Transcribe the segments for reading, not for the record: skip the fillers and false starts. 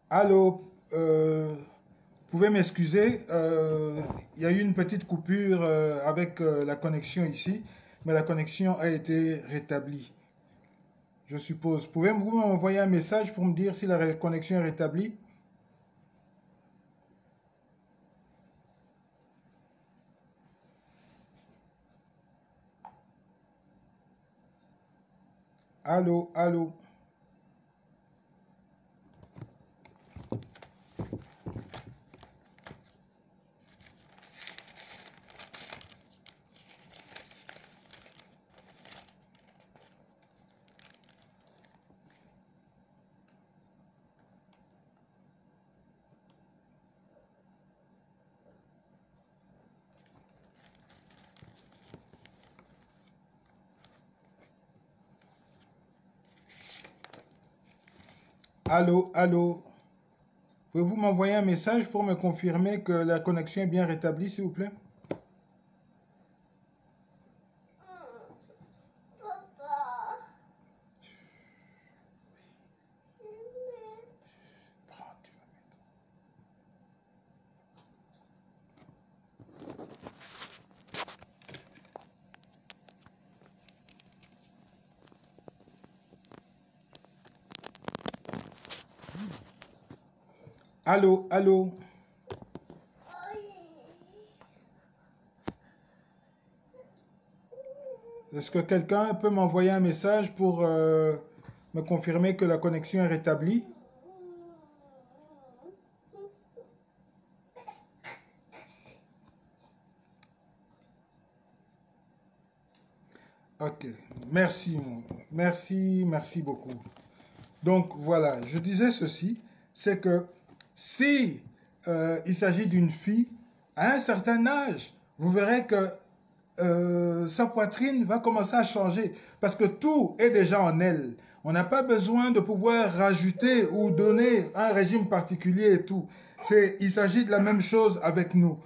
Allô, pouvez m'excuser, il y a eu une petite coupure avec la connexion ici, mais la connexion a été rétablie, je suppose. Pouvez-vous m'envoyer un message pour me dire si la connexion est rétablie? Allô, allô. Allô, allô. Pouvez-vous m'envoyer un message pour me confirmer que la connexion est bien rétablie, s'il vous plaît? Allô, allô. Est-ce que quelqu'un peut m'envoyer un message pour me confirmer que la connexion est rétablie? Ok, merci, merci beaucoup. Donc voilà, je disais ceci, c'est que si il s'agit d'une fille, à un certain âge, vous verrez que sa poitrine va commencer à changer parce que tout est déjà en elle. On n'a pas besoin de pouvoir rajouter ou donner un régime particulier et tout. Il s'agit de la même chose avec nous.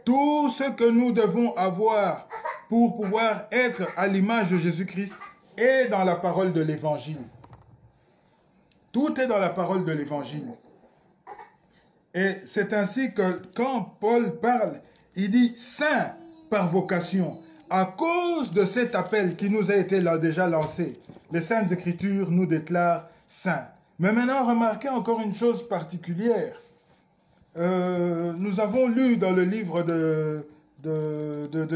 Tout ce que nous devons avoir pour pouvoir être à l'image de Jésus-Christ est dans la parole de l'Évangile. Tout est dans la parole de l'Évangile. Et c'est ainsi que quand Paul parle, il dit « saint par vocation ». À cause de cet appel qui nous a été déjà lancé, les Saintes Écritures nous déclarent saints. Mais maintenant, remarquez encore une chose particulière. Nous avons lu dans le livre de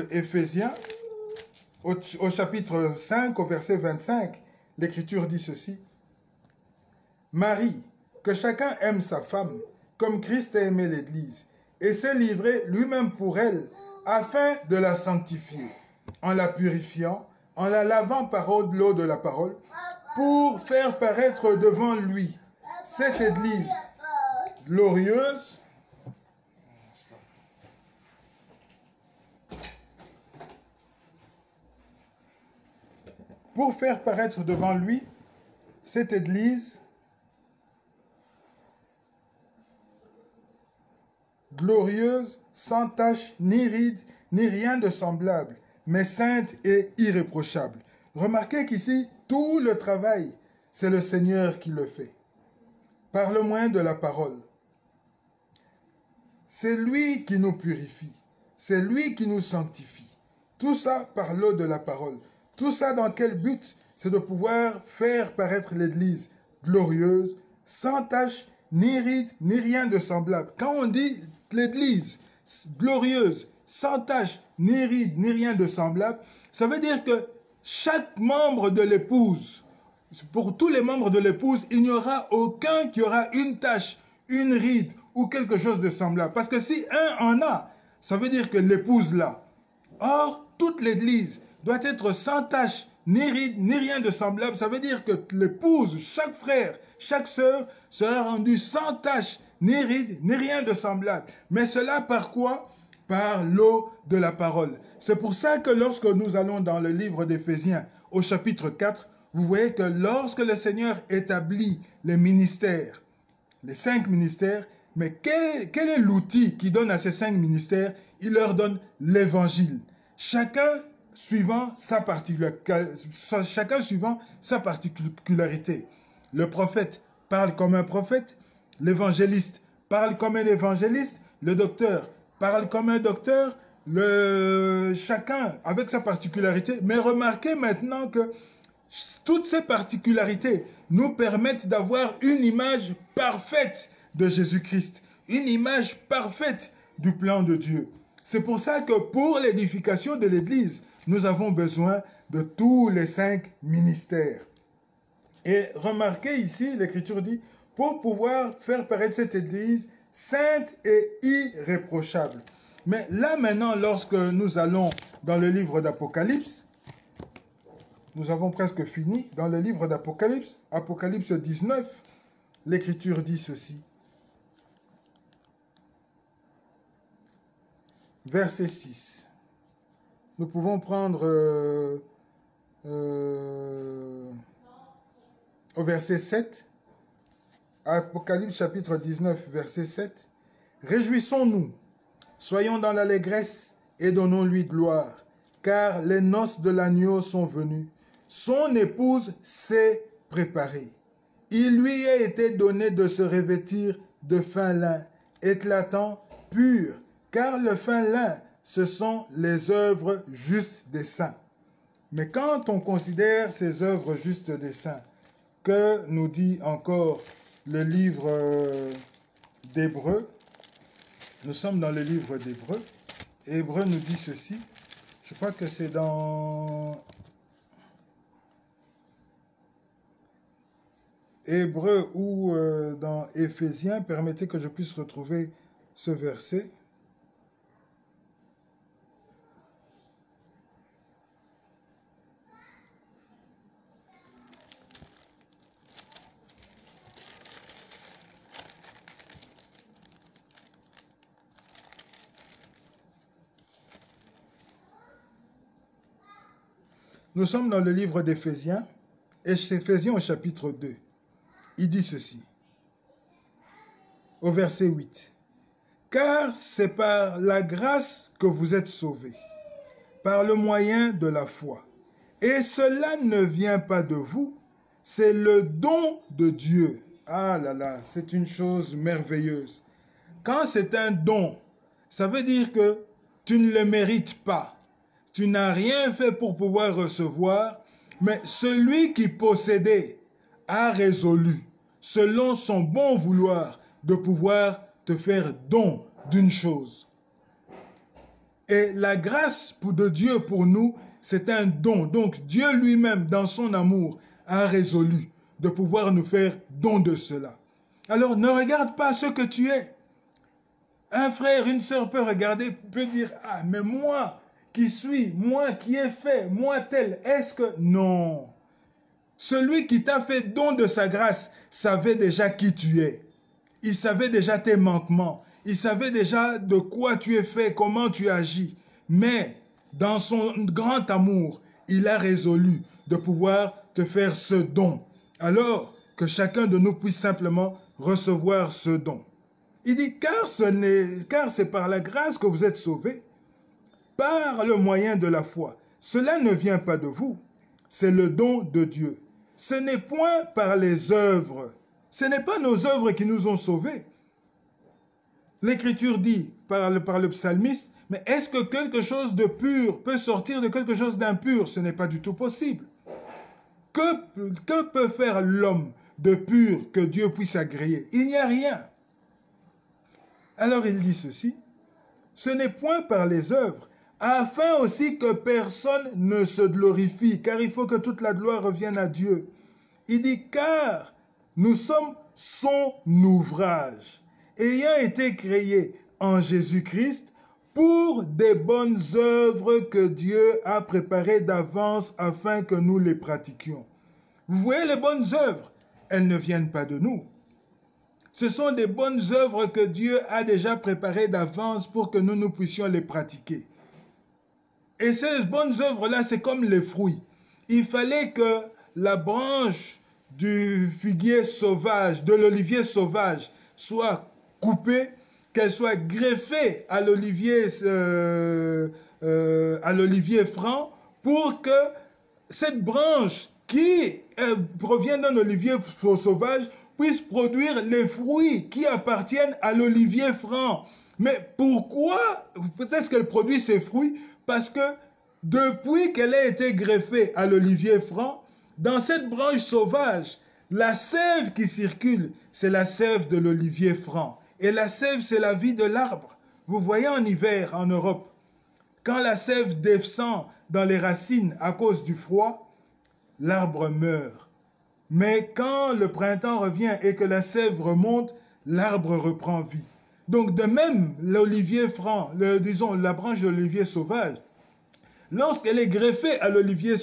Éphésiens, au chapitre 5, au verset 25, l'Écriture dit ceci. Marie, que chacun aime sa femme, comme Christ a aimé l'Église, et s'est livré lui-même pour elle, afin de la sanctifier, en la purifiant, en la lavant par l'eau de la parole, pour faire paraître devant lui cette Église glorieuse, pour faire paraître devant lui cette Église glorieuse, sans tache, ni ride, ni rien de semblable, mais sainte et irréprochable. Remarquez qu'ici, tout le travail, c'est le Seigneur qui le fait, par le moyen de la parole. C'est lui qui nous purifie, c'est lui qui nous sanctifie. Tout ça par l'eau de la parole. Tout ça dans quel but? C'est de pouvoir faire paraître l'Église glorieuse, sans tache, ni ride, ni rien de semblable. Quand on dit l'Église glorieuse, sans tache, ni ride, ni rien de semblable, ça veut dire que chaque membre de l'épouse, pour tous les membres de l'épouse, il n'y aura aucun qui aura une tache, une ride ou quelque chose de semblable. Parce que si un en a, ça veut dire que l'épouse l'a. Or, toute l'Église doit être sans tache, ni ride, ni rien de semblable. Ça veut dire que l'épouse, chaque frère, chaque sœur sera rendue sans tache, ni ride, ni rien de semblable. Mais cela par quoi? Par l'eau de la parole. C'est pour ça que lorsque nous allons dans le livre d'Éphésiens, au chapitre 4, vous voyez que lorsque le Seigneur établit les ministères, les 5 ministères, mais quel est l'outil qui donne à ces 5 ministères? Il leur donne l'évangile. Chacun suivant sa particularité. Le prophète parle comme un prophète, L'évangéliste parle comme un évangéliste, le docteur parle comme un docteur, chacun avec sa particularité. Mais remarquez maintenant que toutes ces particularités nous permettent d'avoir une image parfaite de Jésus-Christ, une image parfaite du plan de Dieu. C'est pour ça que pour l'édification de l'Église, nous avons besoin de tous les 5 ministères. Et remarquez ici, l'Écriture dit, pour pouvoir faire paraître cette Église sainte et irréprochable. Mais là maintenant, lorsque nous allons dans le livre d'Apocalypse, nous avons presque fini, dans le livre d'Apocalypse, Apocalypse 19, l'Écriture dit ceci. Verset 6. Nous pouvons prendre au verset 7. Apocalypse chapitre 19, verset 7. Réjouissons-nous, soyons dans l'allégresse et donnons-lui gloire, car les noces de l'agneau sont venues. Son épouse s'est préparée. Il lui a été donné de se revêtir de fin lin, éclatant, pur, car le fin lin, ce sont les œuvres justes des saints. Mais quand on considère ces œuvres justes des saints, que nous dit encore le livre d'Hébreux, nous sommes dans le livre d'Hébreux, Hébreux nous dit ceci, je crois que c'est dans Hébreux ou dans Éphésiens, permettez que je puisse retrouver ce verset. Nous sommes dans le livre d'Éphésiens, et c'est Éphésiens au chapitre 2. Il dit ceci, au verset 8. « Car c'est par la grâce que vous êtes sauvés, par le moyen de la foi. Et cela ne vient pas de vous, c'est le don de Dieu. » Ah là là, c'est une chose merveilleuse. Quand c'est un don, ça veut dire que tu ne le mérites pas. Tu n'as rien fait pour pouvoir recevoir, mais celui qui possédait a résolu, selon son bon vouloir, de pouvoir te faire don d'une chose. Et la grâce de Dieu pour nous, c'est un don. Donc Dieu lui-même, dans son amour, a résolu de pouvoir nous faire don de cela. Alors ne regarde pas ce que tu es. Un frère, une sœur peut regarder, peut dire, « Ah, mais moi qui suis, moi qui ai fait, moi tel, est-ce que... » Non. Celui qui t'a fait don de sa grâce savait déjà qui tu es. Il savait déjà tes manquements. Il savait déjà de quoi tu es fait, comment tu agis. Mais dans son grand amour, il a résolu de pouvoir te faire ce don. Alors que chacun de nous puisse simplement recevoir ce don. Il dit, car c'est par la grâce que vous êtes sauvés, par le moyen de la foi. Cela ne vient pas de vous, c'est le don de Dieu. Ce n'est point par les œuvres. Ce n'est pas nos œuvres qui nous ont sauvés. L'Écriture dit par le psalmiste, mais est-ce que quelque chose de pur peut sortir de quelque chose d'impur? Ce n'est pas du tout possible. Que peut faire l'homme de pur que Dieu puisse agréer? Il n'y a rien. Alors il dit ceci, ce n'est point par les œuvres, afin aussi que personne ne se glorifie, car il faut que toute la gloire revienne à Dieu. Il dit, car nous sommes son ouvrage, ayant été créés en Jésus-Christ pour des bonnes œuvres que Dieu a préparées d'avance afin que nous les pratiquions. Vous voyez les bonnes œuvres, elles ne viennent pas de nous. Ce sont des bonnes œuvres que Dieu a déjà préparées d'avance pour que nous puissions les pratiquer. Et ces bonnes œuvres-là, c'est comme les fruits. Il fallait que la branche du figuier sauvage, de l'olivier sauvage, soit coupée, qu'elle soit greffée à l'olivier franc, pour que cette branche qui provient d'un olivier sauvage puisse produire les fruits qui appartiennent à l'olivier franc. Mais pourquoi peut-être qu'elle produit ces fruits? Parce que depuis qu'elle a été greffée à l'olivier franc, dans cette branche sauvage, la sève qui circule, c'est la sève de l'olivier franc. Et la sève, c'est la vie de l'arbre. Vous voyez en hiver, en Europe, quand la sève descend dans les racines à cause du froid, l'arbre meurt. Mais quand le printemps revient et que la sève remonte, l'arbre reprend vie. Donc de même, l'olivier franc, disons la branche de l'olivier sauvage, lorsqu'elle est greffée à l'olivier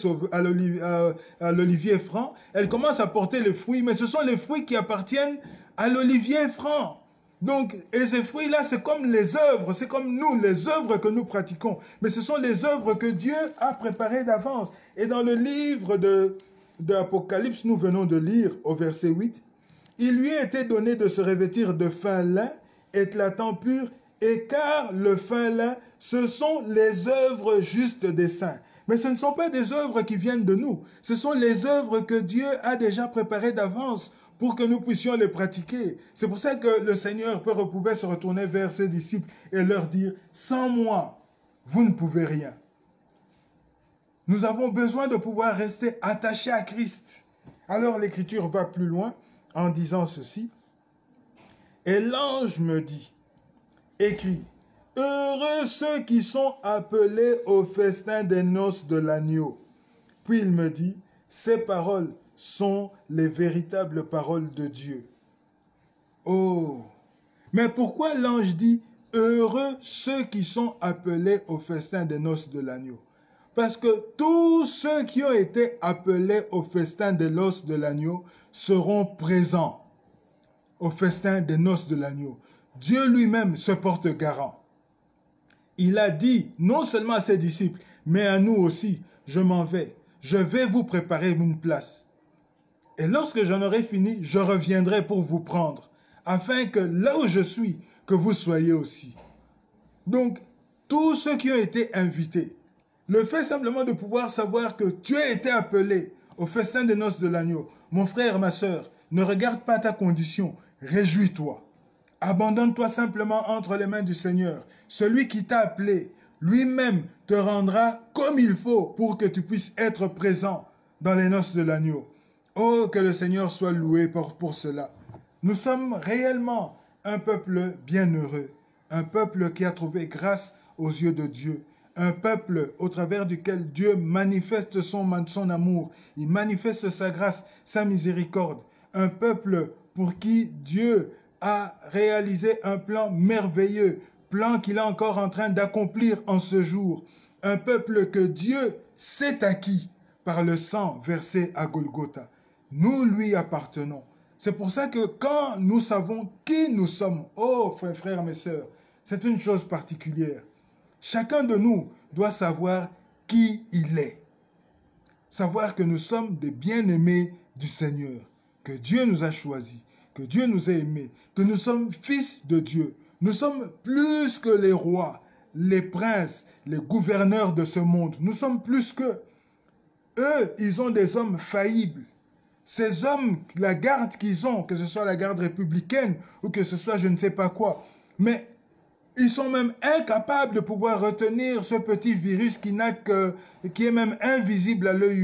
franc, elle commence à porter les fruits, mais ce sont les fruits qui appartiennent à l'olivier franc. Donc, et ces fruits-là, c'est comme les œuvres, c'est comme nous, les œuvres que nous pratiquons. Mais ce sont les œuvres que Dieu a préparées d'avance. Et dans le livre de l'Apocalypse, nous venons de lire au verset 8, « Il lui a été donné de se revêtir de fin lin, éclatant pur, et car le fin lin, ce sont les œuvres justes des saints. » Mais ce ne sont pas des œuvres qui viennent de nous. Ce sont les œuvres que Dieu a déjà préparées d'avance pour que nous puissions les pratiquer. C'est pour ça que le Seigneur pouvait se retourner vers ses disciples et leur dire, « Sans moi, vous ne pouvez rien. » Nous avons besoin de pouvoir rester attachés à Christ. Alors l'Écriture va plus loin en disant ceci. « Et l'ange me dit, écrit, « Heureux ceux qui sont appelés au festin des noces de l'agneau. » Puis il me dit, « Ces paroles sont les véritables paroles de Dieu. » Oh! Mais pourquoi l'ange dit « Heureux ceux qui sont appelés au festin des noces de l'agneau » ? Parce que tous ceux qui ont été appelés au festin des noces de l'agneau seront présents au festin des noces de l'agneau. Dieu lui-même se porte garant. Il a dit non seulement à ses disciples, mais à nous aussi, « Je m'en vais, je vais vous préparer une place. Et lorsque j'en aurai fini, je reviendrai pour vous prendre, afin que là où je suis, que vous soyez aussi. » Donc, tous ceux qui ont été invités, le fait simplement de pouvoir savoir que tu as été appelé au festin des noces de l'agneau, mon frère, ma sœur, ne regarde pas ta condition, réjouis-toi. Abandonne-toi simplement entre les mains du Seigneur. Celui qui t'a appelé, lui-même te rendra comme il faut pour que tu puisses être présent dans les noces de l'agneau. Oh, que le Seigneur soit loué pour cela. Nous sommes réellement un peuple bienheureux, un peuple qui a trouvé grâce aux yeux de Dieu, un peuple au travers duquel Dieu manifeste son amour, il manifeste sa grâce, sa miséricorde, un peuple pour qui Dieu a réalisé un plan merveilleux, plan qu'il est encore en train d'accomplir en ce jour, un peuple que Dieu s'est acquis par le sang versé à Golgotha. Nous lui appartenons. C'est pour ça que quand nous savons qui nous sommes, oh frères, mes sœurs, c'est une chose particulière. Chacun de nous doit savoir qui il est. Savoir que nous sommes des bien-aimés du Seigneur, que Dieu nous a choisis, que Dieu nous a aimés, que nous sommes fils de Dieu. Nous sommes plus que les rois, les princes, les gouverneurs de ce monde. Nous sommes plus qu'eux. Eux, ils ont des hommes faillibles. Ces hommes, la garde qu'ils ont, que ce soit la garde républicaine ou que ce soit je ne sais pas quoi, mais ils sont même incapables de pouvoir retenir ce petit virus qui est même invisible à l'œil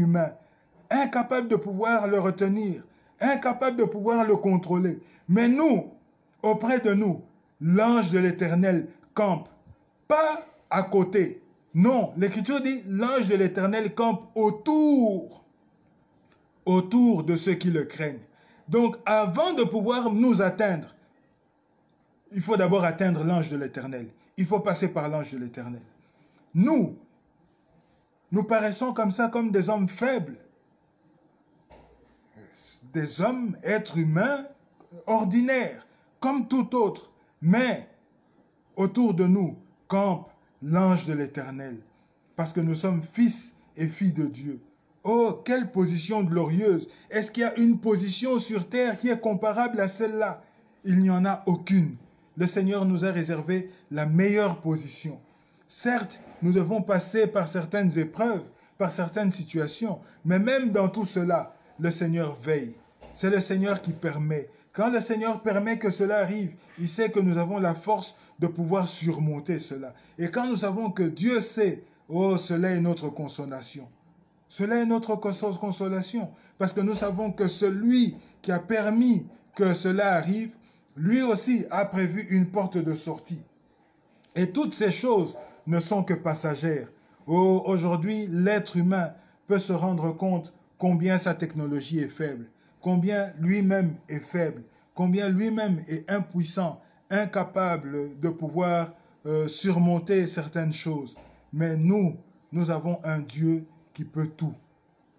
humain. Incapable de pouvoir le retenir, incapable de pouvoir le contrôler. Mais nous, auprès de nous, l'ange de l'Éternel campe, pas à côté. Non, l'Écriture dit l'ange de l'Éternel campe autour de ceux qui le craignent. Donc, avant de pouvoir nous atteindre, il faut d'abord atteindre l'ange de l'Éternel. Il faut passer par l'ange de l'Éternel. Nous paraissons comme ça, comme des hommes faibles. Des hommes, êtres humains, ordinaires, comme tout autre. Mais, autour de nous, campe l'ange de l'Éternel. Parce que nous sommes fils et filles de Dieu. Oh, quelle position glorieuse! Est-ce qu'il y a une position sur terre qui est comparable à celle-là? Il n'y en a aucune. Le Seigneur nous a réservé la meilleure position. Certes, nous devons passer par certaines épreuves, par certaines situations. Mais même dans tout cela, le Seigneur veille. C'est le Seigneur qui permet. Quand le Seigneur permet que cela arrive, il sait que nous avons la force de pouvoir surmonter cela. Et quand nous savons que Dieu sait, oh, cela est notre consolation. Cela est notre consolation. Parce que nous savons que celui qui a permis que cela arrive, lui aussi a prévu une porte de sortie. Et toutes ces choses ne sont que passagères. Oh, aujourd'hui, l'être humain peut se rendre compte combien sa technologie est faible, combien lui-même est faible, combien lui-même est impuissant, incapable de pouvoir surmonter certaines choses. Mais nous avons un Dieu qui peut tout.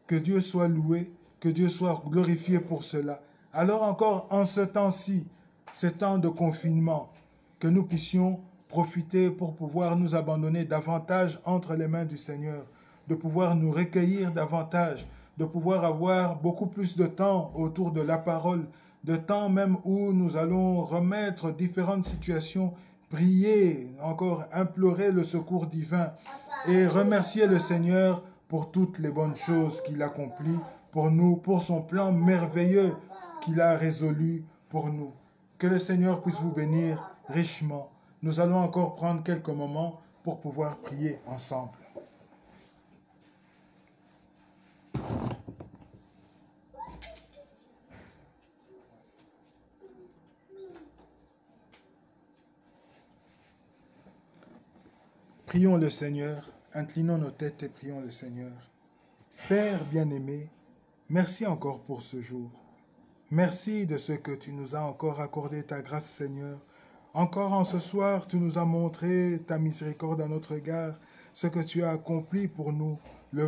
Que Dieu soit loué, que Dieu soit glorifié pour cela. Alors encore, en ce temps-ci, ce temps de confinement, que nous puissions profiter pour pouvoir nous abandonner davantage entre les mains du Seigneur, de pouvoir nous recueillir davantage, de pouvoir avoir beaucoup plus de temps autour de la parole, de temps même où nous allons remettre différentes situations, prier, encore implorer le secours divin et remercier le Seigneur pour toutes les bonnes choses qu'il accomplit pour nous, pour son plan merveilleux qu'il a résolu pour nous. Que le Seigneur puisse vous bénir richement. Nous allons encore prendre quelques moments pour pouvoir prier ensemble. Prions le Seigneur, inclinons nos têtes et prions le Seigneur. Père bien-aimé, merci encore pour ce jour. Merci de ce que tu nous as encore accordé ta grâce, Seigneur. Encore en ce soir, tu nous as montré ta miséricorde à notre égard, ce que tu as accompli pour nous,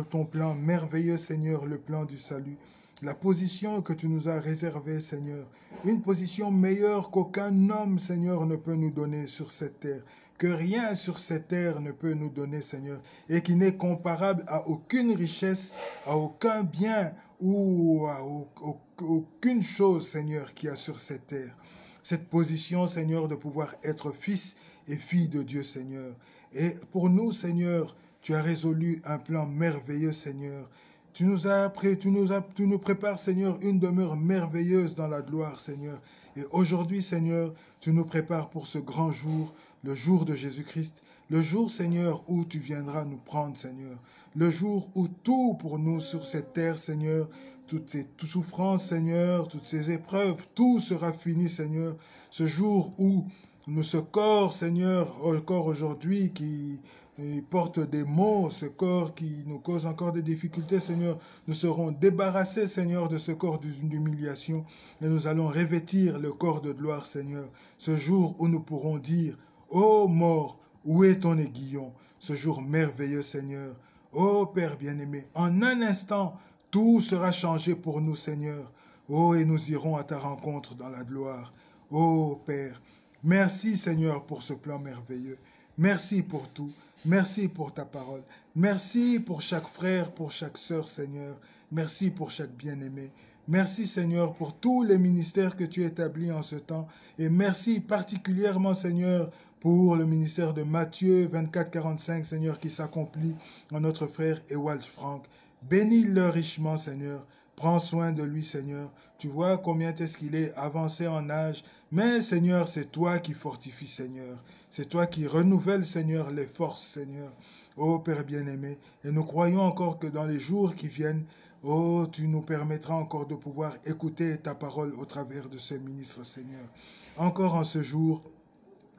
ton plan merveilleux, Seigneur, le plan du salut. La position que tu nous as réservée, Seigneur, une position meilleure qu'aucun homme, Seigneur, ne peut nous donner sur cette terre, que rien sur cette terre ne peut nous donner, Seigneur, et qui n'est comparable à aucune richesse, à aucun bien ou à aucune chose, Seigneur, qu'il y a sur cette terre. Cette position, Seigneur, de pouvoir être fils et fille de Dieu, Seigneur. Et pour nous, Seigneur, tu as résolu un plan merveilleux, Seigneur. Tu nous prépares, Seigneur, une demeure merveilleuse dans la gloire, Seigneur. Et aujourd'hui, Seigneur, tu nous prépares pour ce grand jour, le jour de Jésus-Christ, le jour, Seigneur, où tu viendras nous prendre, Seigneur. Le jour où tout pour nous sur cette terre, Seigneur, toutes ces souffrances, Seigneur, toutes ces épreuves, tout sera fini, Seigneur. Ce jour où ce corps, Seigneur, le corps aujourd'hui qui porte des maux, ce corps qui nous cause encore des difficultés, Seigneur, nous serons débarrassés, Seigneur, de ce corps d'humiliation et nous allons revêtir le corps de gloire, Seigneur. Ce jour où nous pourrons dire, ô mort, où est ton aiguillon? Ce jour merveilleux, Seigneur. Ô Père bien-aimé, en un instant, tout sera changé pour nous, Seigneur. Oh, et nous irons à ta rencontre dans la gloire. Oh, Père, merci, Seigneur, pour ce plan merveilleux. Merci pour tout. Merci pour ta parole. Merci pour chaque frère, pour chaque sœur, Seigneur. Merci pour chaque bien-aimé. Merci, Seigneur, pour tous les ministères que tu établis en ce temps. Et merci particulièrement, Seigneur, pour le ministère de Matthieu 24-45, Seigneur, qui s'accomplit en notre frère Ewald Frank. Bénis-le richement, Seigneur. Prends soin de lui, Seigneur. Tu vois combien est-ce qu'il est avancé en âge. Mais, Seigneur, c'est toi qui fortifies, Seigneur. C'est toi qui renouvelles, Seigneur, les forces, Seigneur. Ô Père bien-aimé, et nous croyons encore que dans les jours qui viennent, oh, tu nous permettras encore de pouvoir écouter ta parole au travers de ce ministre, Seigneur. Encore en ce jour,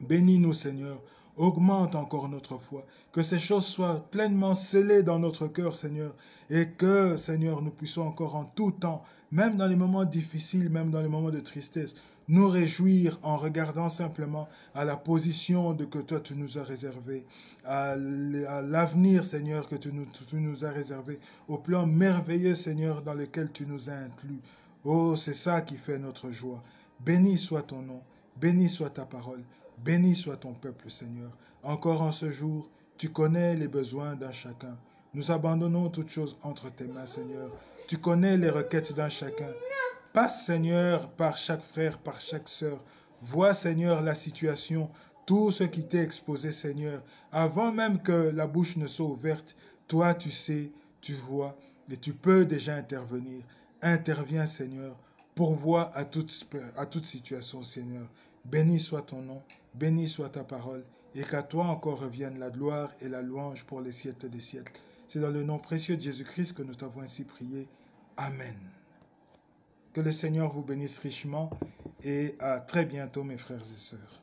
bénis-nous, Seigneur. Augmente encore notre foi. Que ces choses soient pleinement scellées dans notre cœur, Seigneur. Et que, Seigneur, nous puissions encore en tout temps, même dans les moments difficiles, même dans les moments de tristesse, nous réjouir en regardant simplement à la position que toi tu nous as réservée, à l'avenir, Seigneur, que tu nous as réservé, au plan merveilleux, Seigneur, dans lequel tu nous as inclus. Oh, c'est ça qui fait notre joie. Béni soit ton nom, béni soit ta parole, béni soit ton peuple, Seigneur. Encore en ce jour, tu connais les besoins d'un chacun. Nous abandonnons toutes choses entre tes mains, Seigneur. Tu connais les requêtes d'un chacun. Passe, Seigneur, par chaque frère, par chaque sœur. Vois, Seigneur, la situation, tout ce qui t'est exposé, Seigneur. Avant même que la bouche ne soit ouverte, toi, tu sais, tu vois et tu peux déjà intervenir. Interviens, Seigneur, pourvois à toute situation, Seigneur. Béni soit ton nom, béni soit ta parole, et qu'à toi encore revienne la gloire et la louange pour les siècles des siècles. C'est dans le nom précieux de Jésus-Christ que nous t'avons ainsi prié. Amen. Que le Seigneur vous bénisse richement et à très bientôt, mes frères et sœurs.